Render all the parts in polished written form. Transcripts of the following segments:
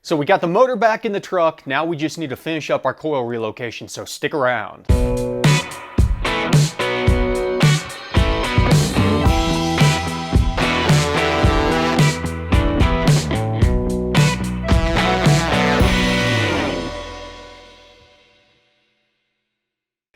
So we got the motor back in the truck, now we just need to finish up our coil relocation, so stick around. Hey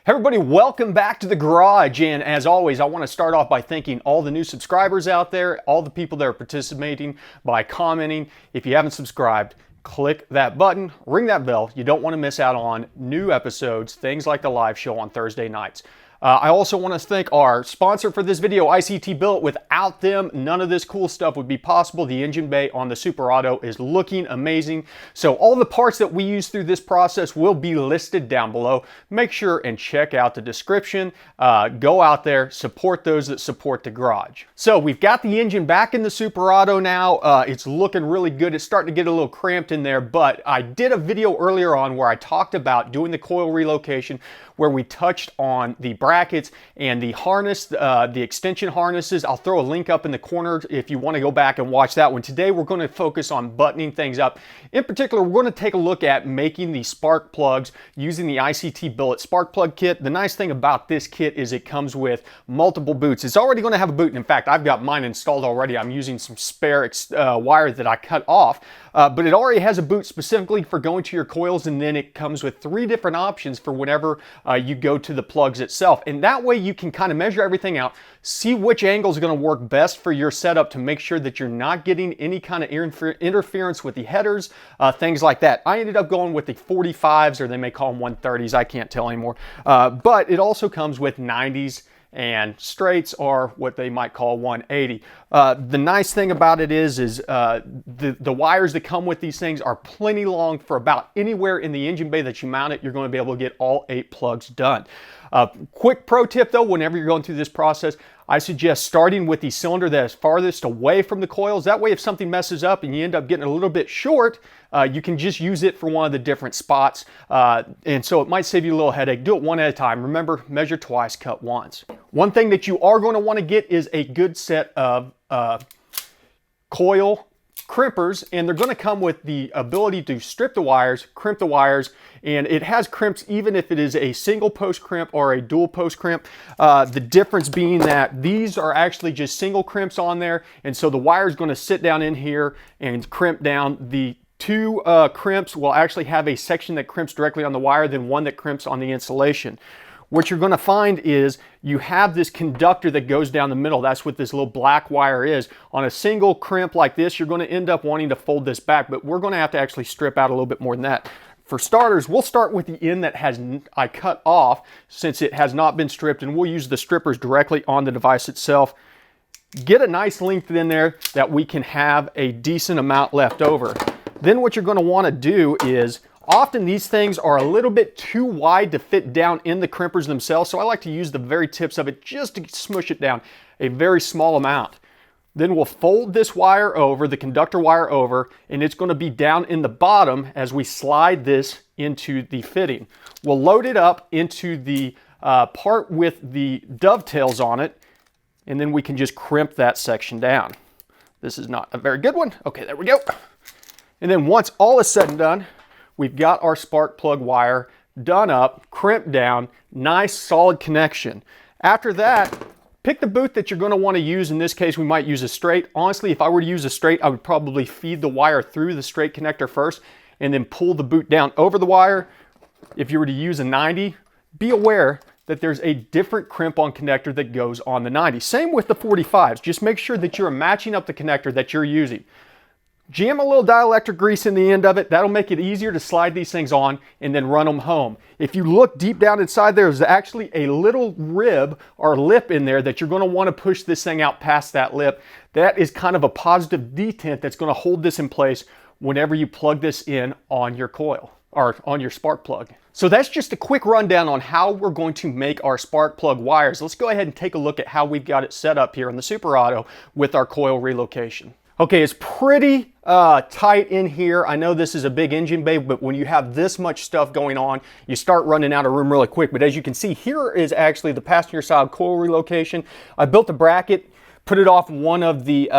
everybody, welcome back to the garage, and as always I want to start off by thanking all the new subscribers out there, all the people that are participating by commenting. If you haven't subscribed, click that button, ring that bell. You don't want to miss out on new episodes, things like the live show on Thursday nights. I also want to thank our sponsor for this video, ICT Billet. Without them, none of this cool stuff would be possible. The engine bay on the Superado is looking amazing. So all the parts that we use through this process will be listed down below. Make sure and check out the description. Go out there, support those that support the garage. So we've got the engine back in the Superado now. It's looking really good. It's starting to get a little cramped in there, but I did a video earlier on where I talked about doing the coil relocation, where we touched on the brackets and the harness, the extension harnesses. I'll throw a link up in the corner if you want to go back and watch that one. Today we're going to focus on buttoning things up. In particular, we're going to take a look at making the spark plugs using the ICT Billet spark plug kit. The nice thing about this kit is it comes with multiple boots. It's already going to have a boot, and in fact I've got mine installed already. I'm using some spare wire that I cut off, but it already has a boot specifically for going to your coils, and then it comes with 3 different options for whenever you go to the plugs itself. And that way you can kind of measure everything out, see which angle is going to work best for your setup to make sure that you're not getting any kind of interference with the headers, things like that. I ended up going with the 45s, or they may call them 130s, I can't tell anymore. But it also comes with 90s, and straights are what they might call 180. The nice thing about it is the wires that come with these things are plenty long for about anywhere in the engine bay that you mount it. You're going to be able to get all 8 plugs done. Quick pro tip though, whenever you're going through this process, I suggest starting with the cylinder that is farthest away from the coils. That way if something messes up and you end up getting a little bit short, you can just use it for one of the different spots. And so it might save you a little headache. Do it one at a time. Remember, measure twice, cut once. One thing that you are going to want to get is a good set of coil crimpers, and they're going to come with the ability to strip the wires, crimp the wires, and it has crimps even if it is a single post crimp or a dual post crimp. The difference being that these are actually just single crimps on there, and so the wire is going to sit down in here and crimp down. The 2 crimps will actually have a section that crimps directly on the wire, then one that crimps on the insulation. What you're going to find is you have this conductor that goes down the middle. That's what this little black wire is. On a single crimp like this, you're going to end up wanting to fold this back, but we're going to have to actually strip out a little bit more than that. For starters, we'll start with the end that I cut off since it has not been stripped, and we'll use the strippers directly on the device itself. Get a nice length in there that we can have a decent amount left over. Then what you're going to want to do is, often these things are a little bit too wide to fit down in the crimpers themselves, so I like to use the very tips of it just to smush it down a very small amount. Then we'll fold this wire over, the conductor wire over, and it's going to be down in the bottom as we slide this into the fitting. We'll load it up into the part with the dovetails on it, and then we can just crimp that section down. This is not a very good one. Okay, there we go. And then once all is said and done, we've got our spark plug wire done up, crimped down, nice solid connection. After that, pick the boot that you're going to want to use. In this case, we might use a straight. Honestly, if I were to use a straight, I would probably feed the wire through the straight connector first and then pull the boot down over the wire. If you were to use a 90, be aware that there's a different crimp-on connector that goes on the 90. Same with the 45s. Just make sure that you're matching up the connector that you're using. Jam a little dielectric grease in the end of it. That'll make it easier to slide these things on and then run them home. If you look deep down inside, there's actually a little rib or lip in there that you're going to want to push this thing out past that lip. That is kind of a positive detent that's going to hold this in place whenever you plug this in on your coil or on your spark plug. So that's just a quick rundown on how we're going to make our spark plug wires. Let's go ahead and take a look at how we've got it set up here on the Superado with our coil relocation. Okay, it's pretty tight in here. I know this is a big engine bay, but when you have this much stuff going on, you start running out of room really quick. But as you can see, here is actually the passenger side coil relocation. I built a bracket, put it off one of the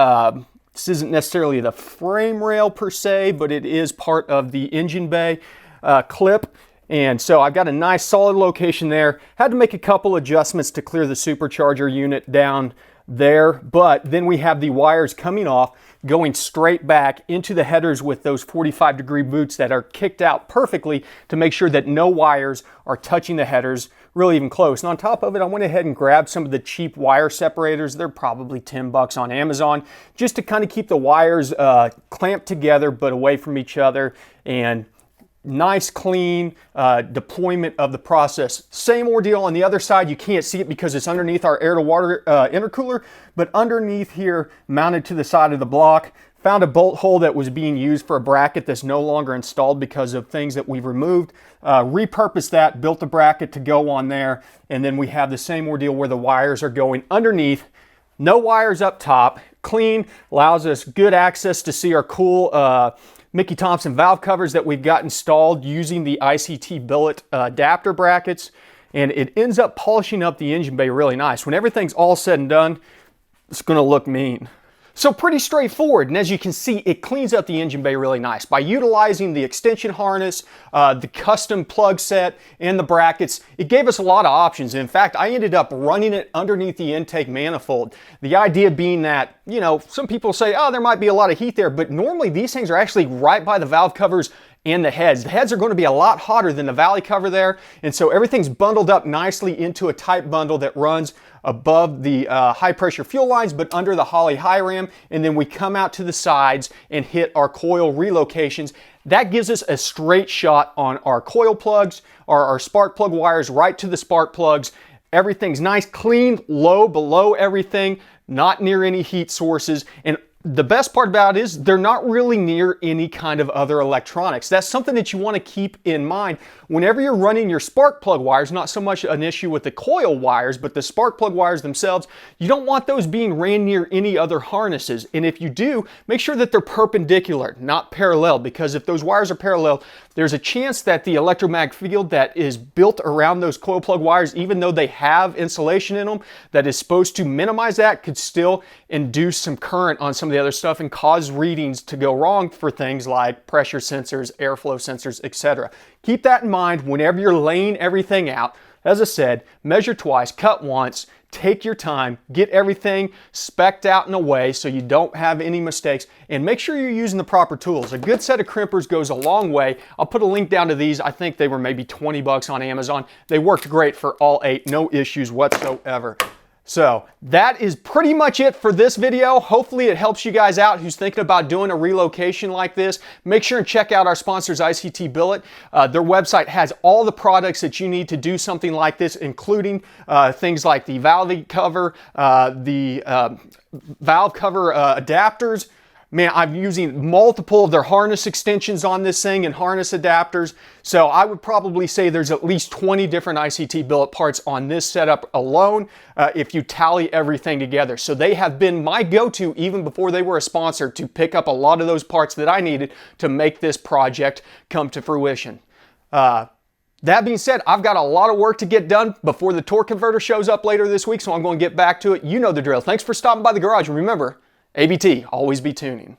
This isn't necessarily the frame rail per se, but it is part of the engine bay clip. And so I've got a nice solid location there. Had to make a couple adjustments to clear the supercharger unit down there, but then we have the wires coming off, going straight back into the headers with those 45-degree boots that are kicked out perfectly to make sure that no wires are touching the headers really even close. And on top of it, I went ahead and grabbed some of the cheap wire separators. They're probably 10 bucks on Amazon, just to kind of keep the wires clamped together but away from each other, and nice clean deployment of the process. Same ordeal on the other side. You can't see it because it's underneath our air to water intercooler, but underneath here, mounted to the side of the block, found a bolt hole that was being used for a bracket that's no longer installed because of things that we've removed. Repurposed that, built a bracket to go on there, and then we have the same ordeal where the wires are going underneath. No wires up top. Clean, allows us good access to see our cool Mickey Thompson valve covers that we've got installed using the ICT Billet adapter brackets, and it ends up polishing up the engine bay really nice. When everything's all said and done, it's going to look mean. So pretty straightforward, and as you can see, it cleans up the engine bay really nice. By utilizing the extension harness, the custom plug set, and the brackets, it gave us a lot of options. In fact, I ended up running it underneath the intake manifold. The idea being that, you know, some people say, oh, there might be a lot of heat there, but normally these things are actually right by the valve covers and the heads. The heads are going to be a lot hotter than the valley cover there, and so everything's bundled up nicely into a tight bundle that runs above the high pressure fuel lines but under the Holley high ram, and then we come out to the sides and hit our coil relocations. That gives us a straight shot on our coil plugs, or our spark plug wires right to the spark plugs. Everything's nice, clean, low below everything, not near any heat sources, and the best part about it is they're not really near any kind of other electronics. That's something that you want to keep in mind whenever you're running your spark plug wires. Not so much an issue with the coil wires, but the spark plug wires themselves. You don't want those being ran near any other harnesses. And if you do, make sure that they're perpendicular, not parallel, because if those wires are parallel, there's a chance that the electromagnetic field that is built around those coil plug wires, even though they have insulation in them that is supposed to minimize that, could still induce some current on some of the other stuff and cause readings to go wrong for things like pressure sensors, airflow sensors, etc. Keep that in mind whenever you're laying everything out. As I said, measure twice, cut once, take your time, get everything specced out in a way so you don't have any mistakes, and make sure you're using the proper tools. A good set of crimpers goes a long way. I'll put a link down to these. I think they were maybe 20 bucks on Amazon. They worked great for all 8, no issues whatsoever. So that is pretty much it for this video. Hopefully it helps you guys out who's thinking about doing a relocation like this. Make sure and check out our sponsors, ICT Billet. Their website has all the products that you need to do something like this, including things like the valve cover, valve cover adapters. Man, I'm using multiple of their harness extensions on this thing and harness adapters. So I would probably say there's at least 20 different ICT Billet parts on this setup alone if you tally everything together. So they have been my go-to even before they were a sponsor to pick up a lot of those parts that I needed to make this project come to fruition. That being said, I've got a lot of work to get done before the torque converter shows up later this week, so I'm going to get back to it. You know the drill. Thanks for stopping by the garage, and remember, ABT, always be tuning.